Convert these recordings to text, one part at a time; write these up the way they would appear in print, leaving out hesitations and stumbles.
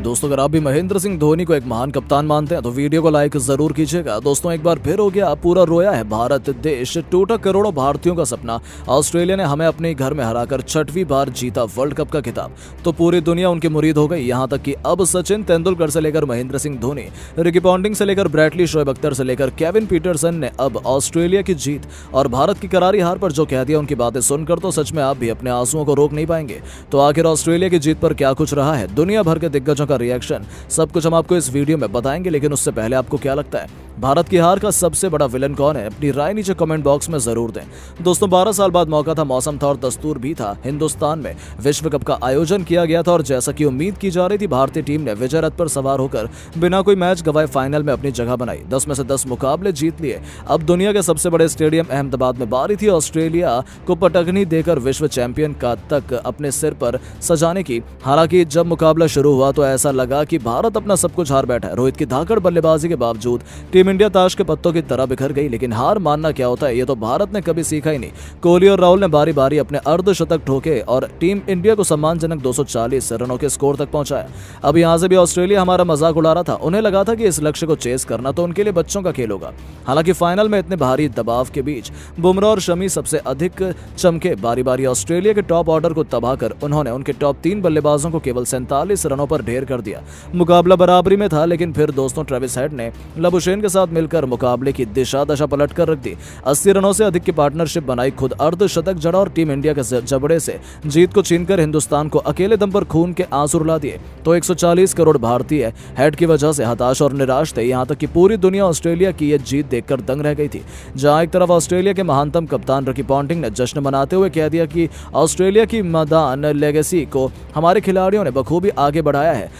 दोस्तों, अगर आप भी महेंद्र सिंह धोनी को एक महान कप्तान मानते हैं तो वीडियो को लाइक जरूर कीजिएगा। दोस्तों, एक बार फिर हो गया, पूरा रोया है भारत देश, टूटा करोड़ों भारतीयों का सपना। ऑस्ट्रेलिया ने हमें अपने घर में हराकर 6वीं बार जीता वर्ल्ड कप का खिताब, तो पूरी दुनिया उनकी मुरीद हो गई। यहाँ तक कि अब सचिन तेंदुलकर से लेकर महेंद्र सिंह धोनी, रिकी पॉन्टिंग से लेकर ब्रैडली, शोएब अख्तर से लेकर केविन पीटरसन ने अब ऑस्ट्रेलिया की जीत और भारत की करारी हार पर जो कह दिया, उनकी बातें सुनकर तो सच में आप भी अपने आंसुओं को रोक नहीं पाएंगे। तो आखिर ऑस्ट्रेलिया की जीत पर क्या कुछ रहा है, दुनिया भर के दिग्गजों का रिएक्शन, सब कुछ हम आपको इस वीडियो में बताएंगे। लेकिन उससे पहले आपको क्या लगता है, भारत की हार का सबसे बड़ा विलन कौन है? अपनी राय नीचे कमेंट बॉक्स में जरूर दें। दोस्तों, 12 साल बाद मौका था, मौसम था और दस्तूर भी था। हिंदुस्तान में विश्व कप का आयोजन किया गया था और जैसा कि उम्मीद की जा रही थी, भारतीय टीम ने विजय रथ पर सवार होकर बिना कोई मैच गवाए फाइनल में अपनी जगह बनाई। 10 में से 10 मुकाबले जीत लिए। अब दुनिया के सबसे बड़े स्टेडियम अहमदाबाद में बारी थी ऑस्ट्रेलिया को पटकनी देकर विश्व चैंपियन का तक अपने सिर पर सजाने की। हालांकि जब मुकाबला शुरू हुआ तो ऐसा लगा कि भारत अपना सब कुछ हार बैठा है। रोहित की धाकड़ बल्लेबाजी के बावजूद टीम इंडिया ताश के पत्तों की तरह बिखर गई। लेकिन हार मानना क्या होता है, ये तो भारत ने कभी सीखा ही नहीं। कोहली और राहुल ने बारी बारी अपने अर्धशतक ठोके और टीम इंडिया को सम्मानजनक 240 रनों के स्कोर तक पहुंचाया। अब यहां से भी ऑस्ट्रेलिया हमारा मजाक उड़ा रहा था। उन्हें लगा था कि इस लक्ष्य को चेस करना तो उनके लिए बच्चों का खेल होगा। हालांकि फाइनल में इतने भारी दबाव के बीच बुमराह और शमी सबसे अधिक चमके। बारी बारी ऑस्ट्रेलिया के टॉप ऑर्डर को तबाह कर उन्होंने उनके टॉप 3 बल्लेबाजों को केवल 47 रनों पर ढेर कर दिया। मुकाबला बराबरी में था, लेकिन फिर दोस्तों ट्रेविस हेड ने लबुशेन के साथ मिलकर मुकाबले की दिशा दशा पलट कर रख दी। 80 रनों से अधिक की पार्टनरशिप बनाई, खुद अर्धशतक जड़ा और टीम इंडिया के जबड़े से जीत को छीनकर हिंदुस्तान को अकेले दम पर खून के आंसू रुला दिए। तो 140 करोड़ भारतीय हेड की वजह से हताश और निराश थे। यहाँ तक कि पूरी दुनिया ऑस्ट्रेलिया की यह जीत देखकर दंग रह गई थी। जहां एक तरफ ऑस्ट्रेलिया के महानतम कप्तान रिकी पॉन्टिंग ने जश्न मनाते हुए कह दिया कि ऑस्ट्रेलिया की मैदान लेगेसी को हमारे खिलाड़ियों ने बखूबी आगे बढ़ाया है।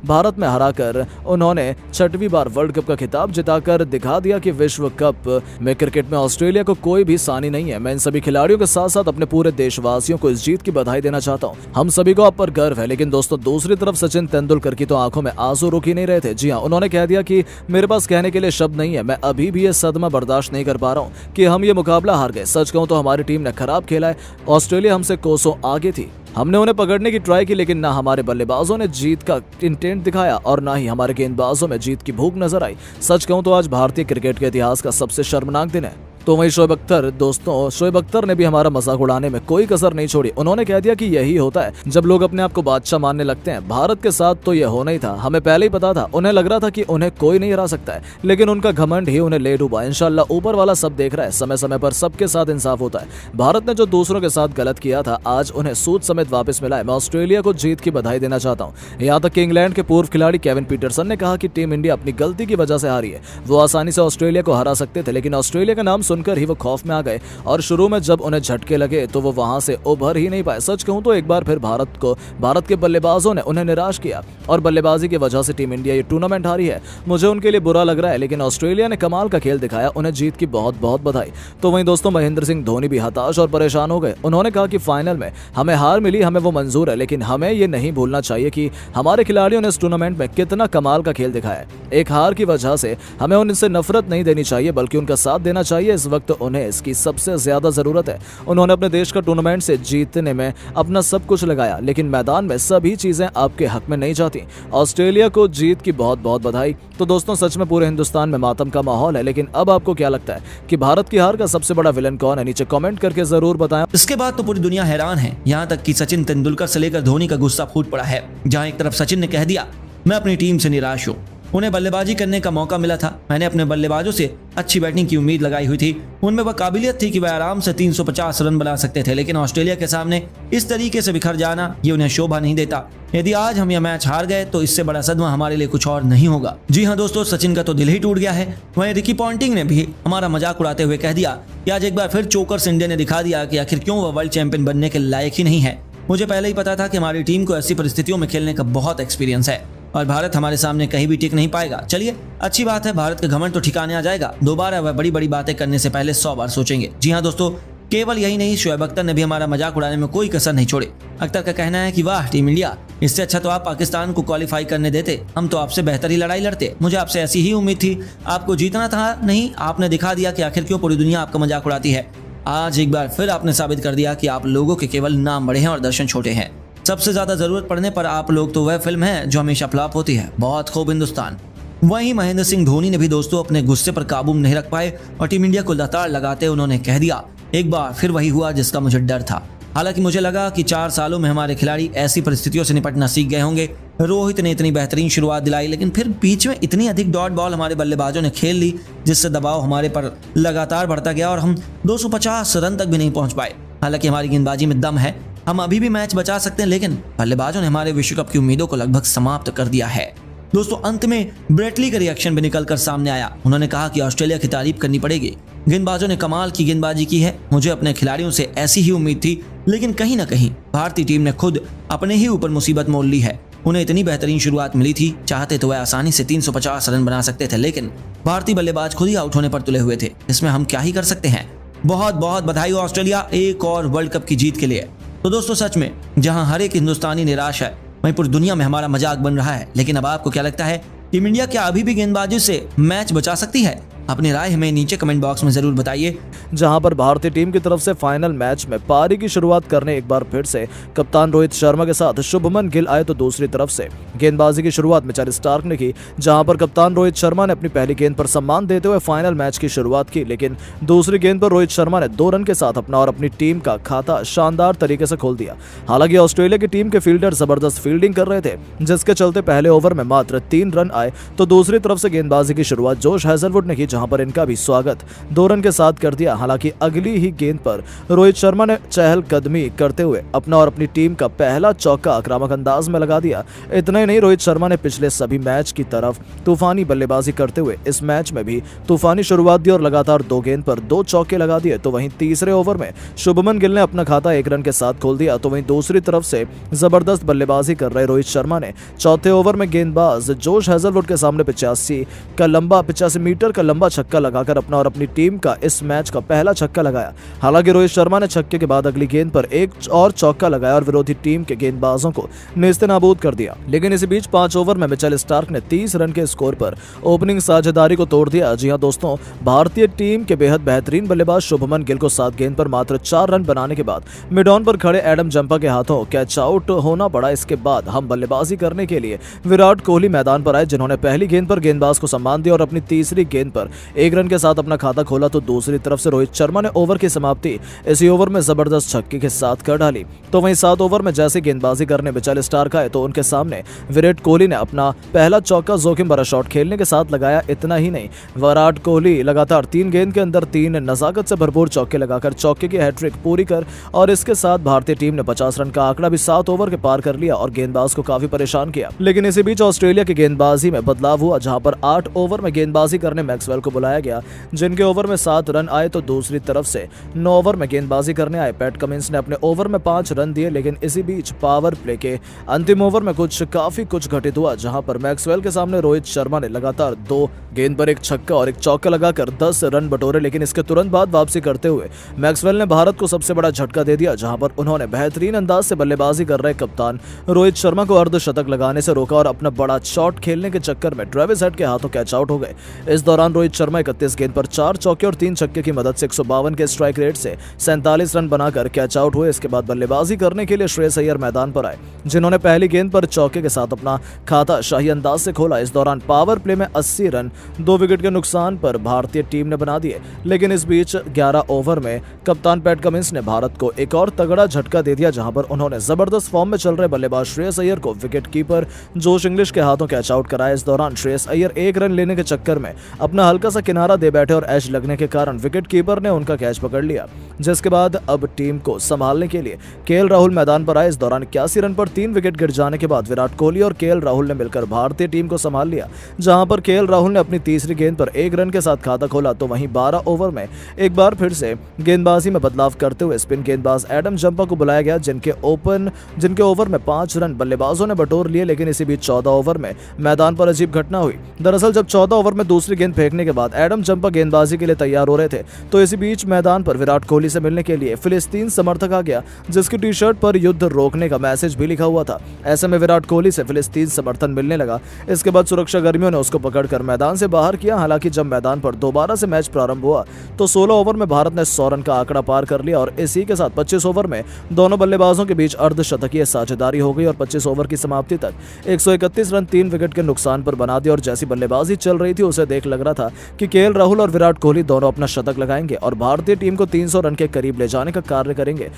भारत में हराकर उन्होंने 6वीं बार वर्ल्ड कप का खिताब जिताकर दिखा दिया कि विश्व कप में क्रिकेट में ऑस्ट्रेलिया को कोई भी सानी नहीं है। मैं इन सभी खिलाड़ियों के साथ साथ अपने पूरे देशवासियों को इस जीत की बधाई देना चाहता हूं। हम सभी को आप पर गर्व है। लेकिन दोस्तों, दूसरी तरफ सचिन तेंदुलकर की तो आंखों में आंसू रुक ही नहीं रहे थे। जी हां, उन्होंने कह दिया कि मेरे पास कहने के लिए शब्द नहीं है। मैं अभी भी ये सदमा बर्दाश्त नहीं कर पा रहा हूं कि हम ये मुकाबला हार गए। सच कहूं तो हमारी टीम ने खराब खेला है। ऑस्ट्रेलिया हमसे कोसों आगे थी। हमने उन्हें पकड़ने की ट्राई की, लेकिन ना हमारे बल्लेबाजों ने जीत का इंटेंट दिखाया और ना ही हमारे गेंदबाजों में जीत की भूख नजर आई। सच कहूं तो आज भारतीय क्रिकेट के इतिहास का सबसे शर्मनाक दिन है। तो वहीं शोएब अख्तर ने भी हमारा मजाक उड़ाने में कोई कसर नहीं छोड़ी। उन्होंने कह दिया कि यही होता है जब लोग अपने आप को बादशाह मानने लगते हैं। भारत के साथ तो यह होना ही था, हमें पहले ही पता था। उन्हें लग रहा था कि उन्हें कोई नहीं हरा सकता है, लेकिन उनका घमंड ही उन्हें ले डूबा। इंशाल्लाह ऊपर वाला सब देख रहा है। समय समय पर सबके साथ इंसाफ होता है। भारत ने जो दूसरों के साथ गलत किया था, आज उन्हें सूद समेत वापस मिला है। मैं ऑस्ट्रेलिया को जीत की बधाई देना चाहता हूँ। यहाँ तक कि इंग्लैंड के पूर्व खिलाड़ी केविन पीटरसन ने कहा कि टीम इंडिया अपनी गलती की वजह से हारी है। वो आसानी से ऑस्ट्रेलिया को हरा सकते थे, लेकिन ऑस्ट्रेलिया का नाम सुनकर ही वो खौफ आ गए और शुरू में जब उन्हें झटके लगे तो वो वहां से उभर ही नहीं पाए। सच कहूं तो एक बार फिर भारत के बल्लेबाजों ने उन्हें निराश किया और बल्लेबाजी की वजह से टीम इंडिया ये टूर्नामेंट हारी है। मुझे उनके लिए बुरा लग रहा है, लेकिन ऑस्ट्रेलिया ने कमाल का खेल दिखाया। उन्हें जीत की बहुत बहुत बधाई। तो वहीं दोस्तों, महेंद्र सिंह धोनी भी हताश और परेशान हो गए। उन्होंने कहा कि फाइनल में हमें हार मिली, हमें वो मंजूर है, लेकिन हमें ये नहीं भूलना चाहिए कि हमारे खिलाड़ियों ने इस टूर्नामेंट में कितना कमाल का खेल दिखाया है। एक हार की वजह से हमें उनसे नफरत नहीं देनी चाहिए, बल्कि उनका साथ देना चाहिए। इस वक्त उन्हें इसकी सबसे ज्यादा जरूरत है। उन्होंने अपने देश का टूर्नामेंट से जीतने में अपना सब कुछ लगाया, लेकिन मैदान में सभी चीजें आपके हक में नहीं जाती। ऑस्ट्रेलिया को जीत की बहुत बहुत बधाई। तो दोस्तों, सच में पूरे हिंदुस्तान में मातम का माहौल है। लेकिन अब आपको क्या लगता है कि भारत की हार का सबसे बड़ा विलन कौन है? नीचे कमेंट करके जरूर बताएं। इसके बाद तो पूरी दुनिया हैरान है। यहाँ तक कि सचिन तेंदुलकर से लेकर धोनी का गुस्सा फूट पड़ा है। जहाँ एक तरफ सचिन ने कह दिया, मैं अपनी टीम से निराश हूँ, उन्हें बल्लेबाजी करने का मौका मिला था, मैंने अपने बल्लेबाजों से अच्छी बैटिंग की उम्मीद लगाई हुई थी, उनमें वह काबिलियत थी कि वह आराम से 350 रन बना सकते थे, लेकिन ऑस्ट्रेलिया के सामने इस तरीके से बिखर जाना ये उन्हें शोभा नहीं देता। यदि आज हम यह मैच हार गए तो इससे बड़ा सदमा हमारे लिए कुछ और नहीं होगा। जी हाँ दोस्तों, सचिन का तो दिल ही टूट गया है। वहीं रिकी पॉन्टिंग ने भी हमारा मजाक उड़ाते हुए कह दिया कि आज एक बार फिर चोकर्स इंडिया ने दिखा दिया कि आखिर क्यों वह वर्ल्ड चैंपियन बनने के लायक ही नहीं है। मुझे पहले ही पता था कि हमारी टीम को ऐसी परिस्थितियों में खेलने का बहुत एक्सपीरियंस है और भारत हमारे सामने कहीं भी टिक नहीं पाएगा। चलिए, अच्छी बात है, भारत का घमंड तो ठिकाने आ जाएगा। दोबारा वह बड़ी बड़ी बातें करने से पहले 100 बार सोचेंगे। जी हाँ दोस्तों, केवल यही नहीं, शोएब अख्तर ने भी हमारा मजाक उड़ाने में कोई कसर नहीं छोड़ी। अख्तर का कहना है कि वाह टीम इंडिया, इससे अच्छा तो आप पाकिस्तान को क्वालिफाई करने देते, हम तो आपसे बेहतर ही लड़ाई लड़ते। मुझे आपसे ऐसी ही उम्मीद थी, आपको जीतना था नहीं, आपने दिखा दिया कि आखिर क्यों पूरी दुनिया आपका मजाक उड़ाती है। आज एक बार फिर आपने साबित कर दिया कि आप लोगों के केवल नाम बड़े हैं और दर्शन छोटे हैं। सबसे ज्यादा जरूरत पड़ने पर आप लोग तो वह फिल्म है जो हमेशा फ्लॉप होती है। बहुत खूब हिंदुस्तान। वहीं महेंद्र सिंह धोनी ने भी दोस्तों अपने गुस्से पर काबू नहीं रख पाए और टीम इंडिया को लताड़ लगाते उन्होंने कह दिया, एक बार फिर वही हुआ जिसका मुझे डर था। हालांकि मुझे लगा कि 4 सालों में हमारे खिलाड़ी ऐसी परिस्थितियों से निपटना सीख गए होंगे। रोहित ने इतनी बेहतरीन शुरुआत दिलाई, लेकिन फिर बीच में इतनी अधिक डॉट बॉल हमारे बल्लेबाजों ने खेल ली जिससे दबाव हमारे पर लगातार बढ़ता गया और हम 250 रन तक भी नहीं पहुंच पाए। हालांकि हमारी गेंदबाजी में दम है, हम अभी भी मैच बचा सकते हैं, लेकिन बल्लेबाजों ने हमारे विश्व कप की उम्मीदों को लगभग समाप्त कर दिया है। दोस्तों अंत में ब्रेटली का रिएक्शन भी निकलकर सामने आया। उन्होंने कहा कि ऑस्ट्रेलिया की तारीफ करनी पड़ेगी, गेंदबाजों ने कमाल की गेंदबाजी की है। मुझे अपने खिलाड़ियों से ऐसी ही उम्मीद थी, लेकिन कहीं ना कहीं भारतीय टीम ने खुद अपने ही ऊपर मुसीबत मोल ली है। उन्हें इतनी बेहतरीन शुरुआत मिली थी, चाहते तो वह आसानी से 350 रन बना सकते थे, लेकिन भारतीय बल्लेबाज खुद ही आउट होने पर तुले हुए थे। इसमें हम क्या ही कर सकते हैं। बहुत बहुत बधाई हो ऑस्ट्रेलिया एक और वर्ल्ड कप की जीत के लिए। तो दोस्तों सच में जहां हर एक हिंदुस्तानी निराश है, वहीं पूरी दुनिया में हमारा मजाक बन रहा है। लेकिन अब आपको क्या लगता है, टीम इंडिया क्या अभी भी गेंदबाजी से मैच बचा सकती है? अपनी राय हमें नीचे कमेंट बॉक्स में जरूर बताइए। जहां पर भारतीय टीम की तरफ से फाइनल मैच में पारी की शुरुआत करने एक बार फिर से कप्तान रोहित शर्मा के साथ शुभमन गिल आए, तो दूसरी तरफ से गेंदबाजी की शुरुआत मिचेल स्टार्क ने की। जहां पर कप्तान रोहित शर्मा ने अपनी पहली गेंद पर सम्मान देते हुए फाइनल मैच की शुरुआत की, लेकिन दूसरी गेंद पर रोहित शर्मा ने 2 रन के साथ अपना और अपनी टीम का खाता शानदार तरीके से खोल दिया। हालांकि ऑस्ट्रेलिया की टीम के फील्डर जबरदस्त फील्डिंग कर रहे थे, जिसके चलते पहले ओवर में मात्र 3 रन आए। तो दूसरी तरफ से गेंदबाजी की शुरुआत जोश हैजलवुड ने की, जहां पर इनका भी स्वागत 2 रन के साथ कर दिया। हालांकि अगली ही गेंद पर रोहित शर्मा ने चहलकदमी करते हुए अपना और अपनी टीम का पहला चौका आक्रामक अंदाज में लगा दिया। इतना ही नहीं, रोहित शर्मा ने पिछले सभी मैच की तरफ तूफानी बल्लेबाजी करते हुए इस मैच में भी तूफानी शुरुआत दी और लगातार 2 गेंद पर 2 चौके लगा दिए। तो वहीं तीसरे ओवर में शुभमन गिल ने अपना खाता 1 रन के साथ खोल दिया। तो वहीं दूसरी तरफ से जबरदस्त बल्लेबाजी कर रहे रोहित शर्मा ने चौथे ओवर में गेंदबाज जोश हैजलवुड के सामने 85 मीटर का लंबा छक्का लगाकर अपना और अपनी टीम का इस मैच का पहला छक्का लगाया। हालांकि रोहित शर्मा ने छक्के के बाद अगली गेंद पर एक और चौका लगाया और विरोधी टीम के गेंदबाजों को नेस्तनाबूद कर दिया। लेकिन इसी बीच 5 ओवर में मिचेल स्टार्क ने 30 रन के स्कोर पर ओपनिंग साझेदारी को तोड़ दिया। जी हां दोस्तों, भारतीय टीम के बेहद बेहतरीन बल्लेबाज शुभमन गिल को 7 गेंद पर मात्र 4 रन बनाने के बाद मिड ऑन पर खड़े एडम जंपा के हाथों कैच आउट होना पड़ा। इसके बाद हम बल्लेबाजी करने के लिए विराट कोहली मैदान पर आए, जिन्होंने पहली गेंद पर गेंदबाज को सम्मान दिया और अपनी तीसरी गेंद पर 1 रन के साथ अपना खाता खोला। तो दूसरी तरफ से रोहित शर्मा ने ओवर की समाप्ति इसी ओवर में जबरदस्त छक्के के साथ कर डाली। तो वहीं 7 ओवर में जैसे गेंदबाजी करने मिचेल स्टार्क आए, तो उनके सामने विराट कोहली ने अपना पहला चौका जोखिम भरा शॉट खेलने के साथ लगाया। इतना ही नहीं, विराट कोहली लगातार 3 गेंद के अंदर 3 नजाकत से भरपूर चौके लगाकर चौके की हैट्रिक पूरी कर और इसके साथ भारतीय टीम ने 50 रन का आंकड़ा भी 7 ओवर के पार कर लिया और गेंदबाज को काफी परेशान किया। लेकिन इसी बीच ऑस्ट्रेलिया की गेंदबाजी में बदलाव हुआ, जहां पर 8 ओवर में गेंदबाजी करने मैक्सवेल को बुलाया गया, जिनके ओवर में 7 रन आए। तो दूसरी तरफ से 9 ओवर में गेंदबाजी करने आए पैट कमिंस ने अपने ओवर में 5 रन दिए। लेकिन इसी बीच पावर प्ले के अंतिम ओवर में कुछ घटित हुआ, जहां पर मैक्सवेल के सामने रोहित शर्मा ने लगातार 2 गेंद पर 1 छक्का और 1 चौका लगाकर 10 रन बटोरे। लेकिन इसके तुरंत बाद वापसी करते हुए मैक्सवेल ने भारत को सबसे बड़ा झटका दे दिया, जहां पर उन्होंने बेहतरीन अंदाज से बल्लेबाजी कर रहे कप्तान रोहित शर्मा को अर्धशतक लगाने से रोका और अपना बड़ा शॉट खेलने के चक्कर में ट्रेविस हेड के हाथों कैच आउट हो गए। इस दौरान रोहित शर्मा 31 गेंद पर 4 चौके और 3 छक्के की मदद से 152 के स्ट्राइक रेट से 47 रन बनाकर कैच आउट हुए। इसके बाद बल्लेबाजी करने के लिए श्रेयस अय्यर मैदान पर आए, जिन्होंने पहली गेंद पर चौके के साथ अपना खाता शाही अंदाज से खोला। इस दौरान पावर प्ले में 80 रन 2 विकेट के नुकसान पर भारतीय टीम ने बना दिए। लेकिन इस बीच 11 ओवर में कप्तान पैट कमिंस ने भारत को एक और तगड़ा झटका दे दिया, जहां पर उन्होंने जबरदस्त फॉर्म में चल रहे बल्लेबाज श्रेयस अय्यर को विकेट कीपर जोश इंग्लिश के हाथों कैच आउट कराया। इस दौरान श्रेयस अय्यर 1 रन लेने के चक्कर में अपना हल्का सा किनारा दे बैठे और एज लगने के कारण विकेट कीपर ने उनका कैच पकड़ लिया, जिसके बाद अब टीम को संभालने के लिए केएल राहुल मैदान पर आए। इस दौरान 81 रन पर 3 विकेट गिर जाने के बाद विराट कोहली और केएल राहुल ने मिलकर भारतीय टीम को संभाल लिया, जहां पर केएल राहुल ने अपनी तीसरी गेंद पर 1 रन के साथ खाता खोला। तो वहीं 12 ओवर में एक बार फिर से गेंदबाजी में बदलाव करते हुए स्पिन गेंदबाज एडम जंपा को बुलाया गया, जिनके ओवर में 5 रन बल्लेबाजों ने बटोर लिए। लेकिन इसी बीच 14 ओवर में मैदान पर अजीब घटना हुई। दरअसल जब 14 ओवर में दूसरी गेंद फेंकने के के बाद एडम जंपा गेंदबाजी के लिए तैयार हो रहे थे, तो इसी बीच मैदान पर विराट कोहली से मिलने के लिए फिलिस्तीन समर्थक आ गया, जिसकी टी शर्ट पर युद्ध रोकने का मैसेज भी लिखा हुआ था। ऐसे में विराट कोहली से फिलिस्तीन समर्थन मिलने लगा। इसके बाद सुरक्षा कर्मियों ने उसको पकड़कर मैदान से बाहर किया। हालांकि जब मैदान पर दोबारा से मैच प्रारंभ हुआ तो 16 ओवर में भारत ने 100 रन का आंकड़ा पार कर लिया और इसी के साथ 25 ओवर में दोनों बल्लेबाजों के बीच अर्धशतकीय साझेदारी हो गई और 25 ओवर की समाप्ति तक 131 रन 3 विकेट के नुकसान पर बना दिया। और जैसी बल्लेबाजी चल रही थी उसे देख लग रहा था कि केएल राहुल और विराट कोहली दोनों अपना शतक लगाएंगे और भारतीय टीम को 300 रन के करीब ले जाने का कार्य करेंगे।